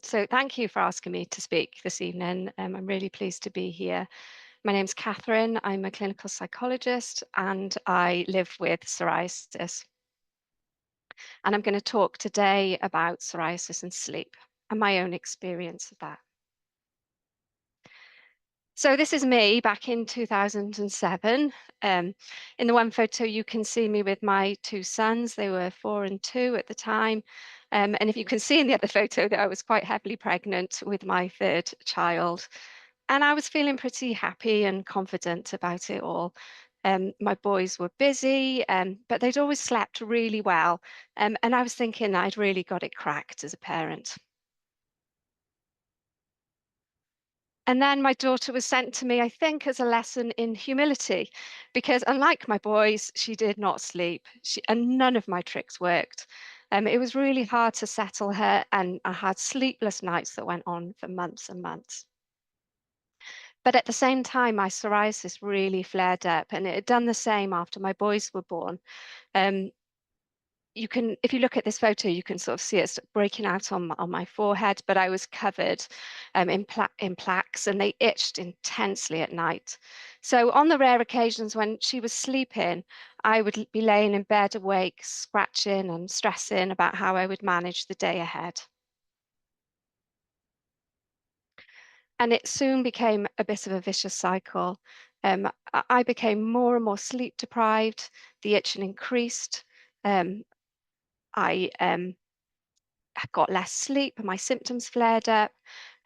So thank you for asking me to speak this evening. I'm really pleased to be here. My name's Catherine. I'm a clinical psychologist and I live with psoriasis. And I'm going to talk today about psoriasis and sleep and my own experience of that. So this is me back in 2007. In the one photo, you can see me with my two sons. They were 4 and 2 at the time. And if you can see in the other photo that I was quite heavily pregnant with my third child. And I was feeling pretty happy and confident about it all. My boys were busy, but they'd always slept really well. And I was thinking I'd really got it cracked as a parent. And then my daughter was sent to me, I think, as a lesson in humility, because unlike my boys, she did not sleep, and none of my tricks worked. It was really hard to settle her, and I had sleepless nights that went on for months and months. But at the same time, my psoriasis really flared up, and it had done the same after my boys were born. Um, you can, if you look at this photo, you can sort of see it's breaking out on my forehead, but I was covered in plaques and they itched intensely at night. So on the rare occasions when she was sleeping, I would be laying in bed awake, scratching and stressing about how I would manage the day ahead. And it soon became a bit of a vicious cycle. I became more and more sleep deprived, the itching increased. I got less sleep and my symptoms flared up.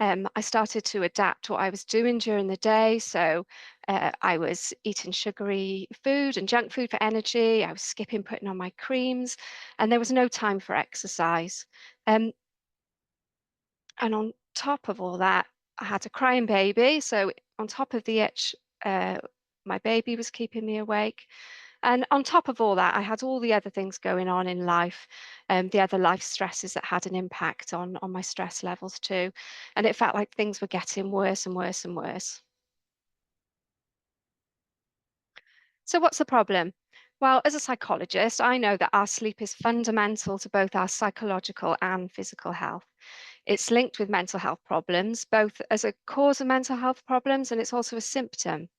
I started to adapt what I was doing during the day. So I was eating sugary food and junk food for energy. I was skipping putting on my creams, and there was no time for exercise. Um, and on top of all that, I had a crying baby. So on top of the itch, my baby was keeping me awake. And on top of all that, I had all the other things going on in life, the other life stresses that had an impact on my stress levels too. And it felt like things were getting worse and worse and worse. So what's the problem? Well, as a psychologist, I know that our sleep is fundamental to both our psychological and physical health. It's linked with mental health problems, both as a cause of mental health problems and it's also a symptom.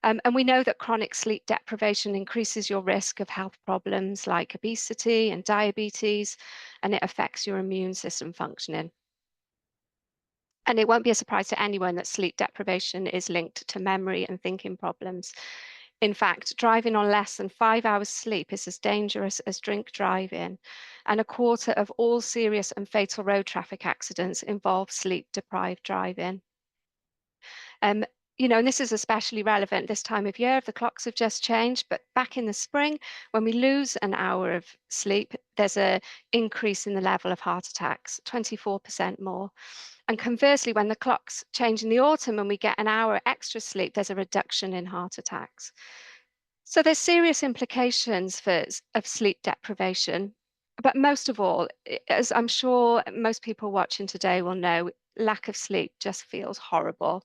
And we know that chronic sleep deprivation increases your risk of health problems like obesity and diabetes, and it affects your immune system functioning. And it won't be a surprise to anyone that sleep deprivation is linked to memory and thinking problems. In fact, driving on less than 5 hours sleep is as dangerous as drink driving, and a quarter of all serious and fatal road traffic accidents involve sleep deprived driving. Um, and this is especially relevant this time of year if the clocks have just changed. But back in the spring, when we lose an hour of sleep, there's an increase in the level of heart attacks, 24% more. And conversely, when the clocks change in the autumn and we get an hour extra sleep, there's a reduction in heart attacks. So there's serious implications of sleep deprivation. But most of all, as I'm sure most people watching today will know, lack of sleep just feels horrible.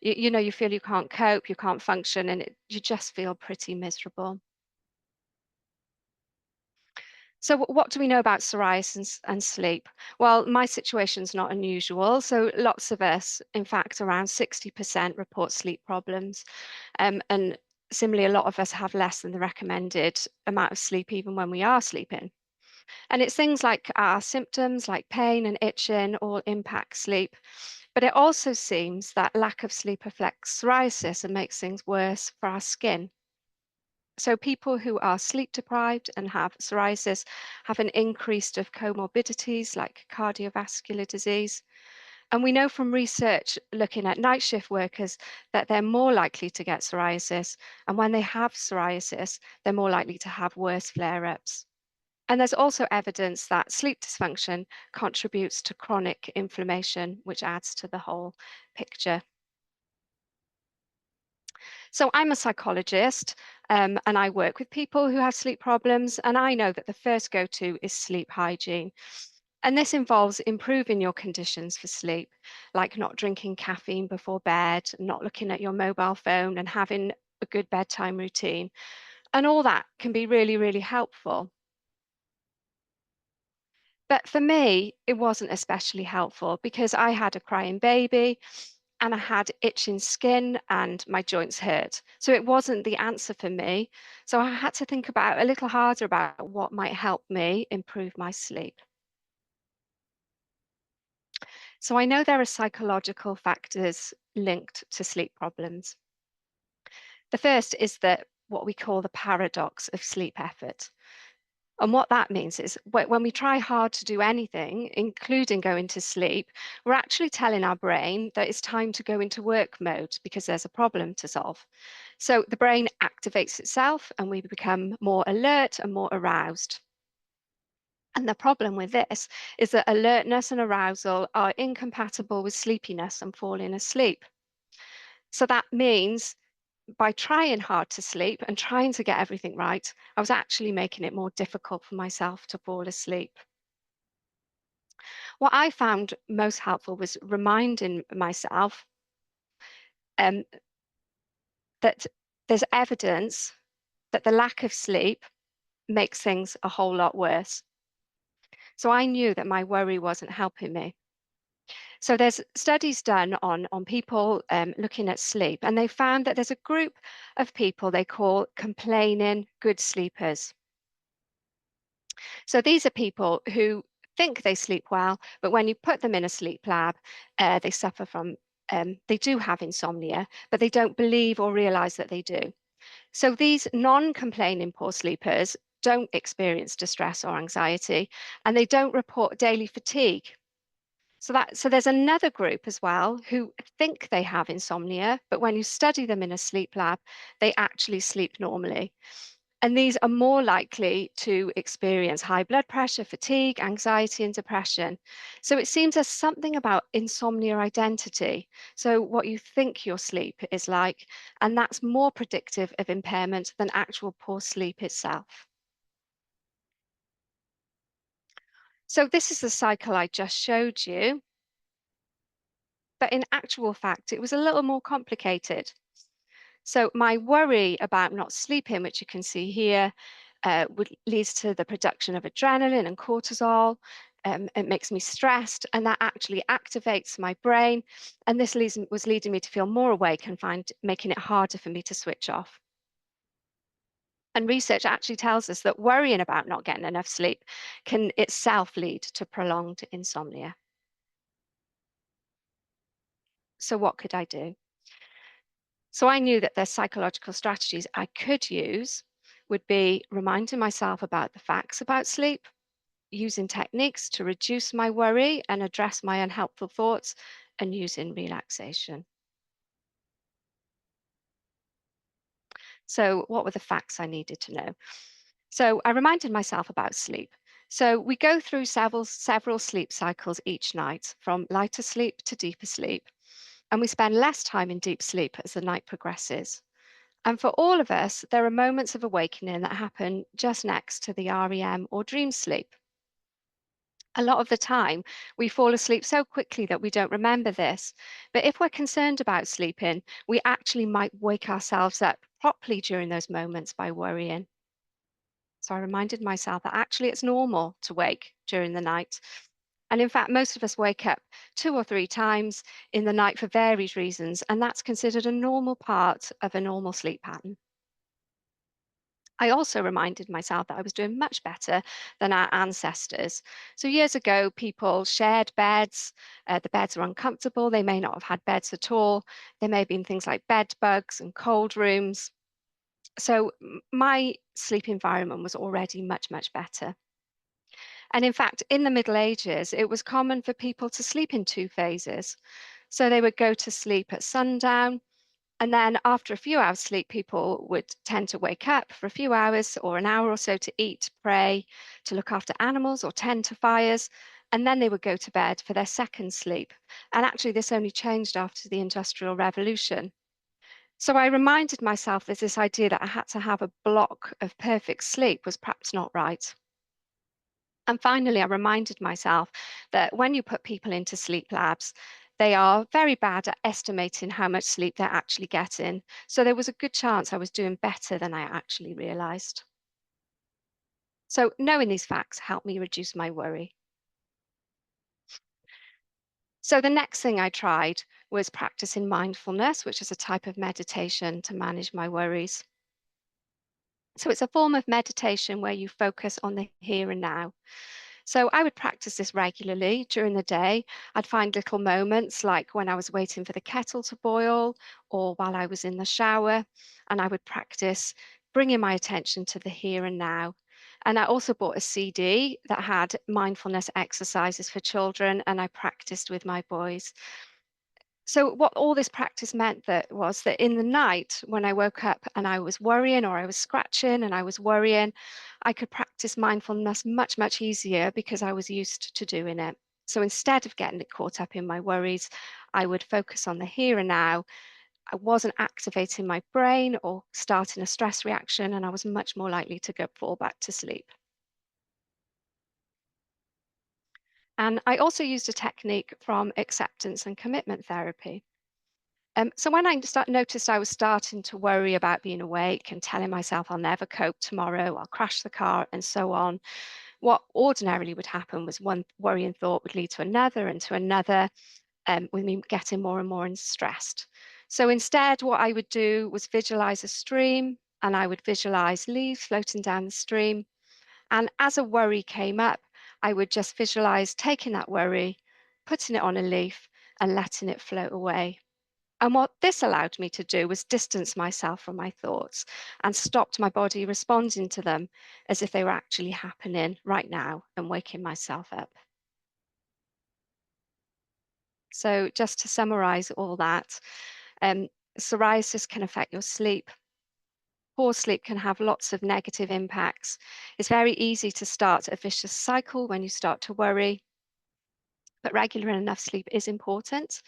You feel you can't cope, you can't function, and you just feel pretty miserable. So what do we know about psoriasis and sleep? Well, my situation's not unusual. So lots of us, in fact, around 60% report sleep problems. And similarly, a lot of us have less than the recommended amount of sleep even when we are sleeping. And it's things like our symptoms like pain and itching all impact sleep. But it also seems that lack of sleep affects psoriasis and makes things worse for our skin. So people who are sleep deprived and have psoriasis have an increase of comorbidities like cardiovascular disease. And we know from research looking at night shift workers that they're more likely to get psoriasis. And when they have psoriasis, they're more likely to have worse flare-ups. And there's also evidence that sleep dysfunction contributes to chronic inflammation, which adds to the whole picture. So I'm a psychologist and I work with people who have sleep problems. And I know that the first go-to is sleep hygiene. And this involves improving your conditions for sleep, like not drinking caffeine before bed, not looking at your mobile phone, and having a good bedtime routine. And all that can be really, really helpful. But for me, it wasn't especially helpful because I had a crying baby and I had itching skin and my joints hurt. So it wasn't the answer for me. So I had to think about a little harder about what might help me improve my sleep. So I know there are psychological factors linked to sleep problems. The first is that what we call the paradox of sleep effort. And what that means is when we try hard to do anything, including going to sleep, we're actually telling our brain that it's time to go into work mode because there's a problem to solve. So the brain activates itself and we become more alert and more aroused. And the problem with this is that alertness and arousal are incompatible with sleepiness and falling asleep. So that means by trying hard to sleep and trying to get everything right, I was actually making it more difficult for myself to fall asleep. What I found most helpful was reminding myself um, that there's evidence that the lack of sleep makes things a whole lot worse. So I knew that my worry wasn't helping me. So there's studies done on people looking at sleep, and they found that there's a group of people they call complaining good sleepers. So these are people who think they sleep well, but when you put them in a sleep lab, they suffer from, they do have insomnia, but they don't believe or realize that they do. So these non-complaining poor sleepers don't experience distress or anxiety, and they don't report daily fatigue. So there's another group as well who think they have insomnia, but when you study them in a sleep lab, they actually sleep normally. And these are more likely to experience high blood pressure, fatigue, anxiety, and depression. So it seems there's something about insomnia identity. So what you think your sleep is like, and that's more predictive of impairment than actual poor sleep itself. So this is the cycle I just showed you, but in actual fact, it was a little more complicated. So my worry about not sleeping, which you can see here, leads to the production of adrenaline and cortisol. It makes me stressed, and that actually activates my brain. And this was leading me to feel more awake and making it harder for me to switch off. And research actually tells us that worrying about not getting enough sleep can itself lead to prolonged insomnia. So what could I do? So I knew that the psychological strategies I could use would be reminding myself about the facts about sleep, using techniques to reduce my worry and address my unhelpful thoughts, and using relaxation. So, what were the facts I needed to know? So, I reminded myself about sleep. So, we go through several sleep cycles each night, from lighter sleep to deeper sleep, and we spend less time in deep sleep as the night progresses. And for all of us, there are moments of awakening that happen just next to the REM or dream sleep. A lot of the time, we fall asleep so quickly that we don't remember this. But if we're concerned about sleeping, we actually might wake ourselves up properly during those moments by worrying. So I reminded myself that actually it's normal to wake during the night. And in fact, most of us wake up 2 or 3 times in the night for various reasons, and that's considered a normal part of a normal sleep pattern. I also reminded myself that I was doing much better than our ancestors. So, years ago, people shared beds. The beds are uncomfortable. They may not have had beds at all. There may have been things like bed bugs and cold rooms. So, my sleep environment was already much, much better. And in fact, in the Middle Ages, it was common for people to sleep in 2 phases. So, they would go to sleep at sundown, and then after a few hours sleep, people would tend to wake up for a few hours or an hour or so to eat, pray, to look after animals or tend to fires. And then they would go to bed for their second sleep. And actually, this only changed after the Industrial Revolution. So I reminded myself that this idea that I had to have a block of perfect sleep was perhaps not right. And finally, I reminded myself that when you put people into sleep labs, they are very bad at estimating how much sleep they're actually getting. So there was a good chance I was doing better than I actually realized. So knowing these facts helped me reduce my worry. So the next thing I tried was practicing mindfulness, which is a type of meditation to manage my worries. So it's a form of meditation where you focus on the here and now. So I would practice this regularly during the day. I'd find little moments like when I was waiting for the kettle to boil or while I was in the shower, and I would practice bringing my attention to the here and now. And I also bought a CD that had mindfulness exercises for children, and I practiced with my boys. So what all this practice meant that was that in the night when I woke up and I was worrying or I was scratching and I was worrying, I could practice mindfulness much, much easier because I was used to doing it. So instead of getting caught up in my worries, I would focus on the here and now. I wasn't activating my brain or starting a stress reaction, and I was much more likely to fall back to sleep. And I also used a technique from acceptance and commitment therapy. So when noticed I was starting to worry about being awake and telling myself I'll never cope tomorrow, I'll crash the car, and so on, what ordinarily would happen was one worrying thought would lead to another and to another, with me getting more and more stressed. So instead, what I would do was visualize a stream, and I would visualize leaves floating down the stream. And as a worry came up, I would just visualize taking that worry, putting it on a leaf, and letting it float away. And what this allowed me to do was distance myself from my thoughts and stopped my body responding to them as if they were actually happening right now and waking myself up. So, just to summarize all that, um, psoriasis can affect your sleep. Poor sleep can have lots of negative impacts. It's very easy to start a vicious cycle when you start to worry, but regular enough sleep is important.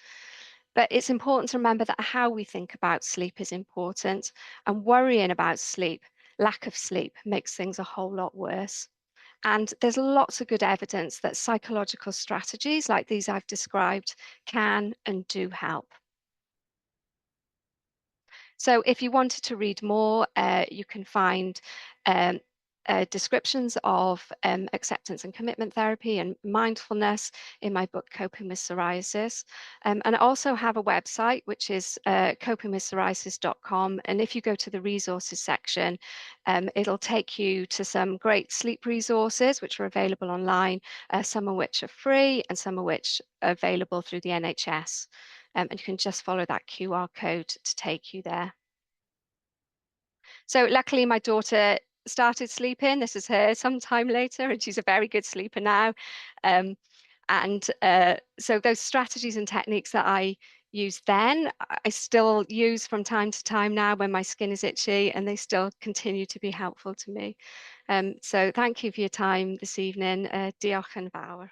But it's important to remember that how we think about sleep is important, and worrying about sleep, lack of sleep, makes things a whole lot worse. And there's lots of good evidence that psychological strategies like these I've described can and do help. So if you wanted to read more, you can find um, descriptions of acceptance and commitment therapy and mindfulness in my book, Coping with Psoriasis. And I also have a website, which is copingwithpsoriasis.com. And if you go to the resources section, it'll take you to some great sleep resources, which are available online, some of which are free and some of which are available through the NHS. And you can just follow that QR code to take you there. So luckily, my daughter started sleeping. This is her sometime later, and she's a very good sleeper now. Um, and so those strategies and techniques that I used then, I still use from time to time now when my skin is itchy, and they still continue to be helpful to me. So thank you for your time this evening. Diolch yn fawr.